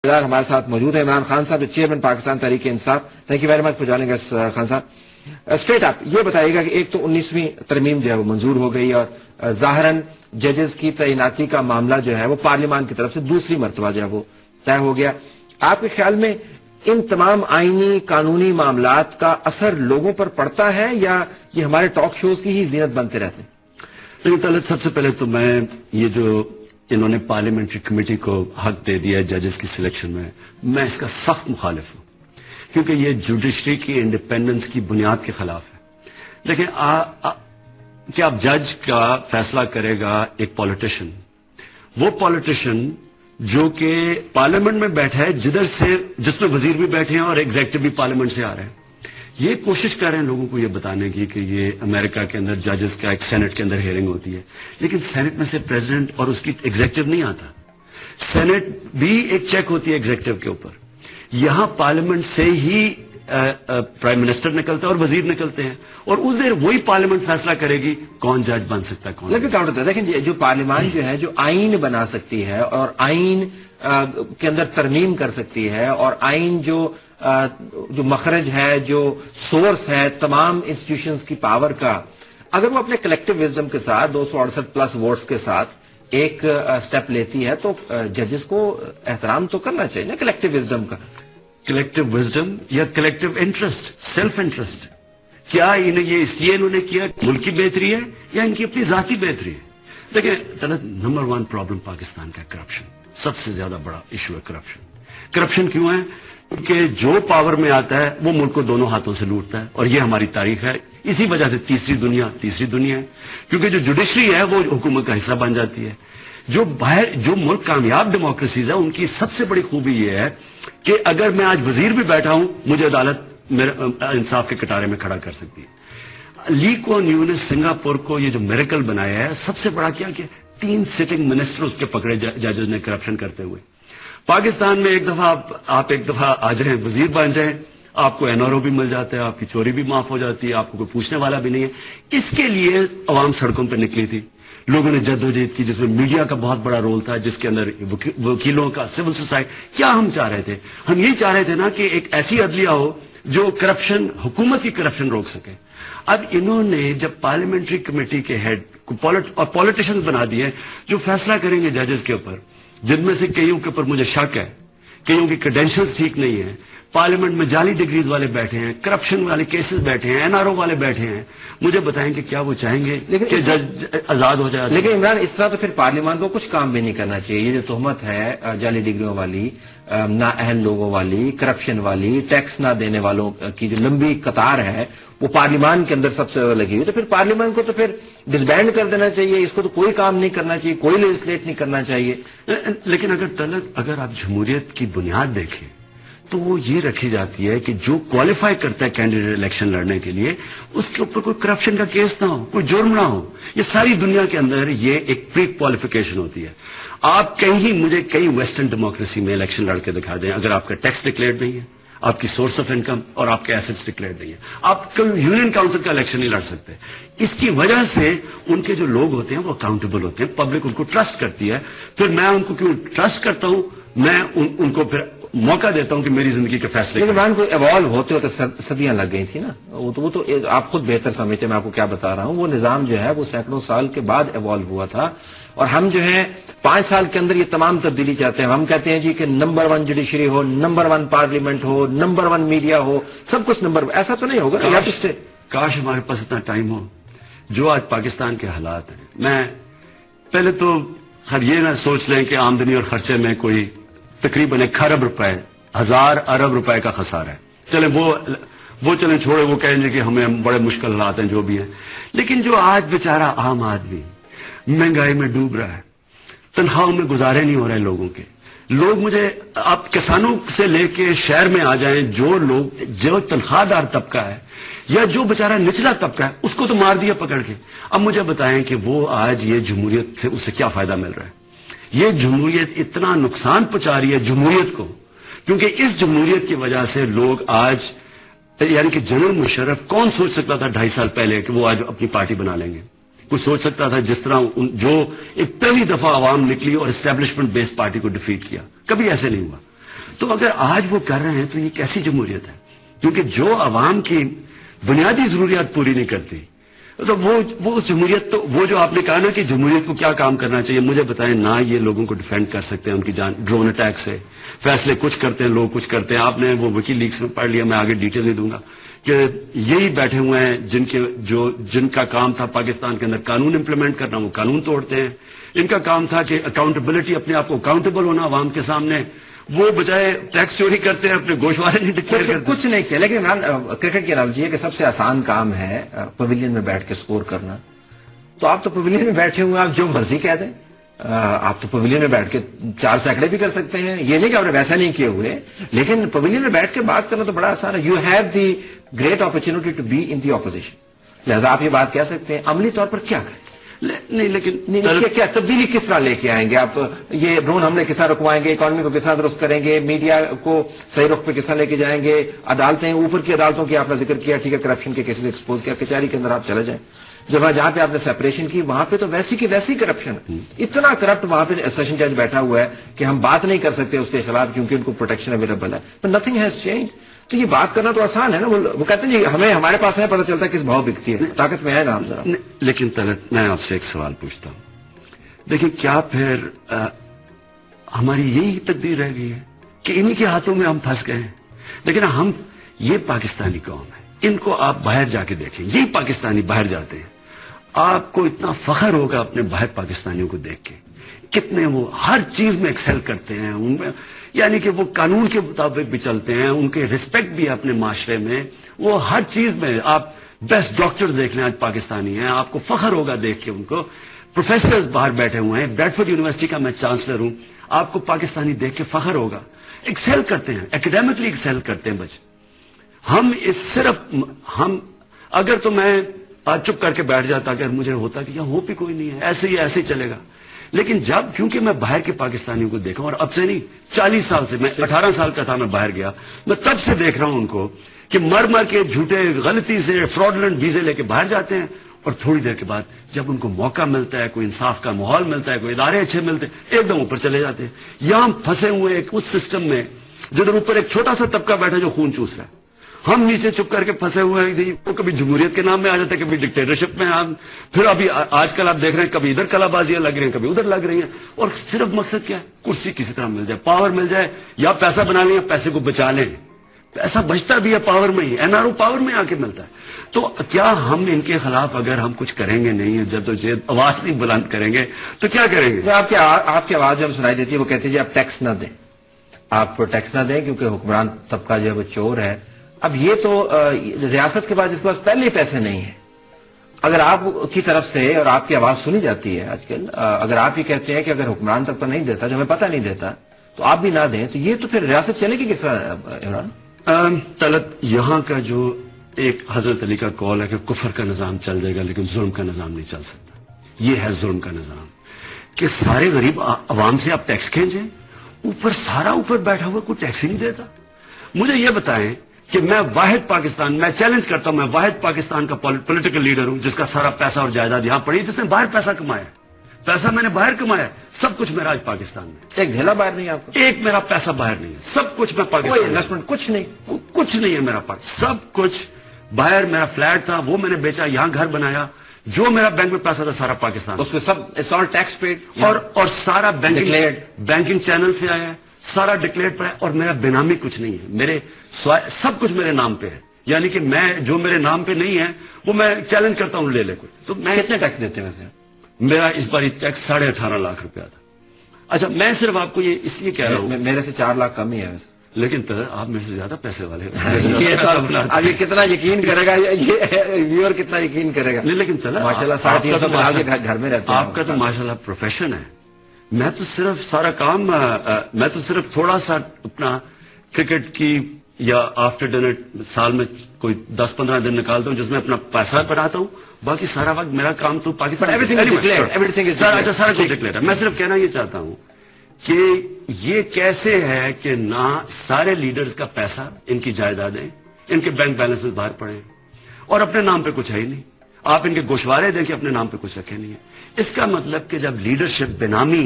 دار ہمارے ساتھ موجود ہیں. عمران خان صاحب, chairman Pakistan Tehreek Insaf. Thank you very much for joining اس خان صاحب. اسٹریٹ اپ یہ بتائیے گا کہ ایک تو 19ویں ترمیم جو ہے وہ منظور ہو گئی اور ظاہراً ججز کی تعیناتی کا معاملہ جو ہے وہ پارلیمان کی طرف سے دوسری مرتبہ جو ہے وہ طے ہو گیا. آپ کے خیال میں ان تمام آئینی قانونی معاملات کا اثر لوگوں پر پڑتا ہے یا یہ ہمارے ٹاک شوز کی ہی زینت بنتے رہتے ہیں؟ سب سے پہلے تو میں یہ جو انہوں نے پارلیمنٹری کمیٹی کو حق دے دیا ججز کی سلیکشن میں اس کا سخت مخالف ہوں, کیونکہ یہ جوڈیشری کی انڈیپینڈنس کی بنیاد کے خلاف ہے. دیکھیں کہ اب جج کا فیصلہ کرے گا ایک پولیٹیشن, وہ پولیٹیشن جو کہ پارلیمنٹ میں بیٹھا ہے, جس میں وزیر بھی بیٹھے ہیں اور ایگزیکٹو بھی پارلیمنٹ سے آ رہے ہیں. یہ کوشش کر رہے ہیں لوگوں کو یہ بتانے کی کہ یہ امریکہ کے اندر ججز کا ایک سینٹ کے اندر ہیئرنگ ہوتی ہے, لیکن سینٹ میں سے پریزیڈنٹ اور اس کی ایگزیکٹو نہیں آتا. سینٹ بھی ایک چیک ہوتی ہے ایگزیکٹو کے اوپر. یہاں پارلیمنٹ سے ہی پرائم منسٹر نکلتا ہے اور وزیر نکلتے ہیں, اور اس دیر وہی پارلیمنٹ فیصلہ کرے گی کون جج بن سکتا ہے کون. لیکن کاؤنٹر ہوتا ہے, دیکھیں جو پارلیمان جو ہے جو آئین بنا سکتی ہے اور آئین کے اندر ترمیم کر سکتی ہے, اور آئین جو مخرج ہے, جو سورس ہے تمام انسٹیٹیوشنز کی پاور کا, اگر وہ اپنے کلیکٹو وزڈم کے ساتھ 268 پلس ووٹس کے ساتھ ایک سٹیپ لیتی ہے تو ججز کو احترام تو کرنا چاہیے نا کلیکٹو وزڈم کا. کلیکٹو وزڈم یا کلیکٹو انٹرسٹ, سیلف انٹرسٹ, کیا یہ اس لیے انہوں نے کیا ملک کی بہتری ہے یا ان کی اپنی ذاتی بہتری ہے؟ دیکھیں نمبر 1 پرابلم پاکستان کا کرپشن, سب سے زیادہ بڑا ایشو ہے کرپشن. کرپشن کیوں ہے؟ کیونکہ جو پاور میں آتا ہے وہ ملک کو دونوں ہاتھوں سے لوٹتا ہے, اور یہ ہماری تاریخ ہے. اسی وجہ سے تیسری دنیا ہے, کیونکہ جو جوڈیشری ہے وہ حکومت کا حصہ بن جاتی ہے. جو ملک کامیاب ڈیموکریسیز ہے ان کی سب سے بڑی خوبی یہ ہے کہ اگر میں آج وزیر بھی بیٹھا ہوں مجھے عدالت انصاف کے کٹارے میں کھڑا کر سکتی ہے. لی کوان یو نے سنگاپور کو یہ جو میریکل بنایا ہے, سب سے بڑا کیا کہ 3 سٹنگ منسٹر اس کے پکڑے ججز نے کرپشن کرتے ہوئے. پاکستان میں ایک دفعہ آ جائیں وزیر بن جائیں, آپ کو این آر او بھی مل جاتا ہے, آپ کی چوری بھی معاف ہو جاتی ہے, آپ کو کوئی پوچھنے والا بھی نہیں ہے. اس کے لیے عوام سڑکوں پہ نکلی تھی, لوگوں نے جدوجہد کی, جس میں میڈیا کا بہت بڑا رول تھا, جس کے اندر وکیلوں کا, سول سوسائٹی. کیا ہم چاہ رہے تھے؟ ہم یہی چاہ رہے تھے نا کہ ایک ایسی عدلیہ ہو جو کرپشن, حکومت کی کرپشن روک سکے. اب انہوں نے جب پارلیمنٹری کمیٹی کے ہیڈ اور پولیٹیشنز بنا دیے جو فیصلہ کریں گے ججز کے اوپر, جن میں سے کئیوں کے اوپر مجھے شک ہے, کئیوں کی کریڈینشلز ٹھیک نہیں ہیں, پارلیمنٹ میں جعلی ڈگریز والے بیٹھے ہیں, کرپشن والے کیسز بیٹھے ہیں, این آر او والے بیٹھے ہیں. مجھے بتائیں کہ کیا وہ چاہیں گے کہ جج آزاد ہو جائے؟ لیکن عمران اس طرح تو پھر پارلیمان کو کچھ کام بھی نہیں کرنا چاہیے. یہ جو تہمت ہے جعلی ڈگریوں والی, نااہل لوگوں والی, کرپشن والی, ٹیکس نہ دینے والوں کی جو لمبی قطار ہے وہ پارلیمان کے اندر سب سے زیادہ لگی ہوئی, تو پھر پارلیمان کو تو پھر ڈسبینڈ کر دینا چاہیے. اس کو تو کوئی کام نہیں کرنا چاہیے, کوئی لیجسلیٹ نہیں کرنا چاہیے. لیکن اگر آپ جمہوریت کی بنیاد دیکھیں تو وہ یہ رکھی جاتی ہے کہ جو کوالیفائی کرتا ہے کینڈیڈیٹ الیکشن لڑنے کے لیے اس کے اوپر کوئی کرپشن کا کیس نہ ہو, کوئی جرم نہ ہو. یہ ساری دنیا کے اندر یہ ایک پری کوالیفیکیشن ہوتی ہے. آپ مجھے کئی ویسٹرن ڈیموکریسی میں الیکشن لڑ کے دکھا دیں, اگر آپ کا ٹیکس ڈکلیئرڈ نہیں ہے, آپ کی سورس آف انکم اور آپ کے ایسٹس ڈکلیئرڈ نہیں ہے, آپ کوئی یونین کاؤنسل کا الیکشن نہیں لڑ سکتے. اس کی وجہ سے ان کے جو لوگ ہوتے ہیں وہ اکاؤنٹیبل ہوتے ہیں, پبلک ان کو ٹرسٹ کرتی ہے. پھر میں ان کو کیوں ٹرسٹ کرتا ہوں, میں ان کو پھر موقع دیتا ہوں کہ میری زندگی کے فیصلے. لیکن کو ایوالو ہوتے ہوتے صدیاں لگ گئی تھی نا, وہ تو آپ خود بہتر سمجھتے, میں آپ کو کیا بتا رہا ہوں. وہ نظام جو ہے وہ سینکڑوں سال کے بعد ایوالو ہوا تھا, اور ہم جو ہے 5 سال کے اندر یہ تمام تبدیلی چاہتے ہیں. ہم کہتے ہیں جی کہ نمبر 1 جوڈیشری ہو, نمبر 1 پارلیمنٹ ہو, نمبر 1 میڈیا ہو, سب کچھ نمبر 1. ایسا تو نہیں ہوگا. کاش ہمارے پاس اتنا ٹائم ہو. جو آج پاکستان کے حالات ہیں, میں پہلے تو خیر یہ نہ سوچ لیں کہ آمدنی اور خرچے میں کوئی تقریباً 1 ارب روپے, 1000 ارب روپے کا خسارہ ہے. چلیں وہ چلیں چھوڑے, وہ کہیں گے کہ ہمیں بڑے مشکل حالات ہیں جو بھی ہیں. لیکن جو آج بیچارہ عام آدمی مہنگائی میں ڈوب رہا ہے, تنخواہوں میں گزارے نہیں ہو رہے لوگوں کے. لوگ مجھے آپ کسانوں سے لے کے شہر میں آ جائیں, جو تنخواہ دار طبقہ ہے یا جو بیچارہ نچلا طبقہ ہے اس کو تو مار دیا پکڑ کے. اب مجھے بتائیں کہ وہ آج یہ جمہوریت سے اسے کیا فائدہ مل رہا ہے؟ یہ جمہوریت اتنا نقصان پہنچا رہی ہے جمہوریت کو, کیونکہ اس جمہوریت کی وجہ سے لوگ آج, یعنی کہ جنرل مشرف کون سوچ سکتا تھا 2.5 سال پہلے کہ وہ آج اپنی پارٹی بنا لیں گے؟ کوئی سوچ سکتا تھا جس طرح جو ایک پہلی دفعہ عوام نکلی اور اسٹیبلشمنٹ بیس پارٹی کو ڈیفیٹ کیا؟ کبھی ایسے نہیں ہوا. تو اگر آج وہ کر رہے ہیں تو یہ کیسی جمہوریت ہے؟ کیونکہ جو عوام کی بنیادی ضروریات پوری نہیں کرتی تو وہ اس جمہوریت، تو وہ جو آپ نے کہا نا کہ جمہوریت کو کیا کام کرنا چاہیے، مجھے بتائیں نا یہ لوگوں کو ڈیفینڈ کر سکتے ہیں ان کی جان ڈرون اٹیک سے، فیصلے کچھ کرتے ہیں لوگ کچھ کرتے ہیں. آپ نے وہ وکی لیکس میں پڑھ لیا، میں آگے ڈیٹیل نہیں دوں گا کہ یہی بیٹھے ہوئے ہیں جن کا کام تھا پاکستان کے اندر قانون امپلیمنٹ کرنا، وہ قانون توڑتے ہیں. ان کا کام تھا کہ اکاؤنٹیبلٹی، اپنے آپ کو اکاؤنٹیبل ہونا عوام کے سامنے، وہ بجائے ٹیکس چوری کرتے ہیں، اپنے گوشوارے نہیں ڈکلیئر کرتے. کچھ نہیں کیا. لیکن کرکٹ کی انالوجی ہے کہ سب سے آسان کام ہے پویلین میں بیٹھ کے سکور کرنا. تو آپ تو پویلین میں بیٹھے ہوئے ہیں، آپ جو مرضی کہہ دیں. آپ تو پویلین میں بیٹھ کے 4 سینکڑے بھی کر سکتے ہیں، یہ نہیں کہ آپ نے ویسا نہیں کیے ہوئے، لیکن پویلین میں بیٹھ کے بات کرنا تو بڑا آسان ہے. You have the great opportunity to be in the opposition. لہذا آپ یہ بات کہہ سکتے ہیں. عملی طور پر کیا کریں؟ نہیں لیکن کیا تبدیلی کس طرح لے کے آئیں گے آپ؟ یہ ڈرون حملے کس طرح رکوائیں گے؟ اکانومی کو کس طرح درست کریں گے؟ میڈیا کو صحیح رخ پہ کس طرح لے کے جائیں گے؟ عدالتیں، اوپر کی عدالتوں کی آپ نے ذکر کیا، ٹھیک ہے، کرپشن کے کیسز ایکسپوز کیا، کچہری کے اندر آپ چلے جائیں. جہاں پہ آپ نے سیپریشن کی وہاں پہ تو ویسی کی ویسی کرپشن ہے. اتنا کرپٹ وہاں پہ سیشن جج بیٹھا ہوا ہے کہ ہم بات نہیں کر سکتے اس کے خلاف کیونکہ ان کو پروٹیکشن اویلیبل ہے. But nothing has change. تو یہ بات کرنا تو آسان ہے نا. وہ کہتے ہیں جی ہمیں ہمارے پاس ہے، پتہ چلتا ہے کس بھاؤ بکتی ہے، طاقت میں ہے نا. ذرا لیکن طلعت، میں آپ سے ایک سوال پوچھتا ہوں. دیکھیں کیا پھر ہماری یہی تقدیر رہ گئی ہے کہ انہی کے ہاتھوں میں ہم پھنس گئے ہیں؟ لیکن ہم، یہ پاکستانی قوم ہے، ان کو آپ باہر جا کے دیکھیں، یہی پاکستانی باہر جاتے ہیں، آپ کو اتنا فخر ہوگا اپنے باہر پاکستانیوں کو دیکھ کے، کتنے وہ ہر چیز میں ایکسل کرتے ہیں، ان میں یعنی کہ وہ قانون کے مطابق بھی چلتے ہیں، ان کے رسپیکٹ بھی ہے اپنے معاشرے میں، وہ ہر چیز میں. آپ بیسٹ ڈاکٹر دیکھ لیں آج پاکستانی ہیں، آپ کو فخر ہوگا دیکھ کے ان کو. پروفیسرز باہر بیٹھے ہوئے ہیں، بریڈفورڈ یونیورسٹی کا میں چانسلر ہوں، آپ کو پاکستانی دیکھ کے فخر ہوگا. ایکسل کرتے ہیں، ایکڈیمکلی ایکسل کرتے ہیں بچے. ہم اگر تو میں آج چپ کر کے بیٹھ جاتا، اگر مجھے ہوتا کہ یہاں ہوپ بھی کوئی نہیں ہے، ایسے ہی چلے گا. لیکن جب کیونکہ میں باہر کے پاکستانیوں کو دیکھا، اور اب سے نہیں 40 سال سے، میں 18 سال کا تھا میں باہر گیا، میں تب سے دیکھ رہا ہوں ان کو کہ مر کے جھوٹے غلطی سے فراڈلنٹ ویزے لے کے باہر جاتے ہیں، اور تھوڑی دیر کے بعد جب ان کو موقع ملتا ہے، کوئی انصاف کا ماحول ملتا ہے، کوئی ادارے اچھے ملتے ہیں، ایک دم اوپر چلے جاتے ہیں. یہاں ہم پھنسے ہوئے ایک اس سسٹم میں جدھر اوپر ایک چھوٹا سا طبقہ بیٹھا جو خون چوس رہا ہے، ہم نیچے چپ کر کے پھنسے ہوئے ہیں. وہ کبھی جمہوریت کے نام میں آ جاتا ہے، کبھی ڈکٹیٹرشپ میں. پھر ابھی آج کل آپ دیکھ رہے ہیں کبھی ادھر کلا بازیاں لگ رہی ہیں، کبھی ادھر لگ رہی ہیں، اور صرف مقصد کیا ہے؟ کرسی کسی طرح مل جائے، پاور مل جائے، یا پیسہ بنا لیں یا پیسے کو بچا لیں. پیسہ بچتا بھی ہے پاور میں ہی، NRO پاور میں آ کے ملتا ہے. تو کیا ہم ان کے خلاف اگر ہم کچھ کریں گے نہیں، جدوجہد آواز نہیں بلند کریں گے تو کیا کریں گے؟ آپ کی آواز جب سنائی دیتی ہے وہ کہتے ہیں جی آپ ٹیکس نہ دیں، آپ ٹیکس نہ دیں کیونکہ حکمران طبقہ جو ہے وہ چور ہے. اب یہ تو ریاست کے بعد جس کے پاس پہلے ہی پیسے نہیں ہیں، اگر آپ کی طرف سے اور آپ کی آواز سنی جاتی ہے آج کل، اگر آپ یہ کہتے ہیں کہ اگر حکمران طبقہ نہیں دیتا، جو ہمیں پتہ نہیں دیتا، تو آپ بھی نہ دیں، تو یہ تو پھر ریاست چلے گی کس طرح عمران؟ طلعت، یہاں کا جو ایک حضرت علی کا قول ہے کہ کفر کا نظام چل جائے گا لیکن ظلم کا نظام نہیں چل سکتا. یہ ہے ظلم کا نظام کہ سارے غریب عوام سے آپ ٹیکس کھینچیں، اوپر سارا اوپر بیٹھا ہوا کوئی ٹیکس ہی نہیں دیتا. مجھے یہ بتائیں کہ میں واحد پاکستان، میں چیلنج کرتا ہوں، میں واحد پاکستان کا پولیٹیکل لیڈر ہوں جس کا سارا پیسہ اور جائیداد یہاں پڑی، جس نے باہر پیسہ کمایا. پیسہ میں نے باہر کمایا، سب کچھ میرا آج پاکستان میں. ایک جھیلا باہر نہیں ہے آپ کا؟ ایک میرا پیسہ باہر نہیں ہے، سب کچھ میں پاکستان. انویسٹمنٹ کچھ نہیں، کچھ نہیں ہے میرا پاس، سب کچھ باہر. میرا فلیٹ تھا وہ میں نے بیچا، یہاں گھر بنایا. جو میرا بینک میں پیسہ تھا سارا پاکستان، اس میں سب ٹیکس پیڈ اور سارا بینکنگ چینل سے آیا ہے، سارا ڈکلیئر پر ہے. اور میرا بینامی کچھ نہیں ہے، میرے سب کچھ میرے نام پہ ہے. یعنی کہ میں جو میرے نام پہ نہیں ہے وہ میں چیلنج کرتا ہوں لے کوئی. تو میں کتنے ٹیکس دیتے ہیں ویسے؟ میرا اس بار ٹیکس 18.5 لاکھ روپیہ تھا. اچھا میں صرف آپ کو یہ اس لیے کہہ رہا ہوں، میرے سے 4 لاکھ کم ہی ہے ویسے. لیکن آپ میرے سے زیادہ پیسے والے اب یہ کتنا یقین کرے گا، یہ ویور کتنا یقین کرے گا؟ نہیں لیکن ماشاء اللہ 350 گھر میں رہتے ہیں. آپ کا تو ماشاء اللہ پروفیشن ہے. میں تو صرف سارا کام، میں تو صرف تھوڑا سا اپنا کرکٹ کی یا آفٹر ڈنر سال میں کوئی 10-15 دن نکالتا ہوں جس میں اپنا پیسہ بناتا ہوں. باقی سارا وقت میرا کام تو پاکستان. سارا کچھ ڈکلیئر ہے. میں صرف کہنا یہ چاہتا ہوں کہ یہ کیسے ہے کہ نہ سارے لیڈرز کا پیسہ، ان کی جائیدادیں، ان کے بینک بیلنس باہر پڑے ہیں اور اپنے نام پہ کچھ ہے ہی نہیں. آپ ان کے گوشوارے دیں کہ اپنے نام پہ کچھ رکھے نہیں ہے. اس کا مطلب کہ جب لیڈرشپ بینامی